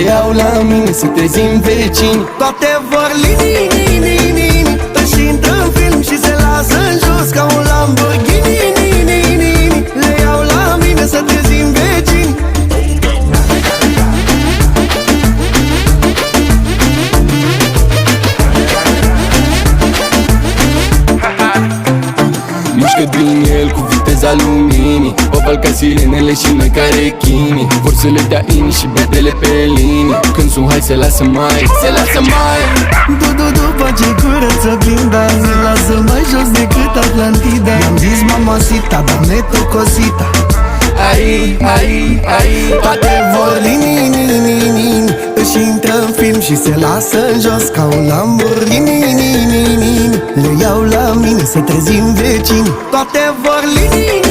Le iau la mine să trezim vecini. Toate vor lini, își intră în film și se lasă în jos ca un Lamborghini. Le iau la mine să trezim vecini. Mișcă din el cu viteza luminii, oval ca sirenele și noi ca rechinii. Vor să le dea inii și bedele pe linii. Când sunt hai se lasă mai. După ce curăț oglinda, se lasă mai jos decât Atlantida. I-am zis mamacita, dame tocosita. Ai, toate vor lini, își intră în film și se lasă în jos ca un Lamborghini. Le iau la mine să trezim vecini. Toate vor lini.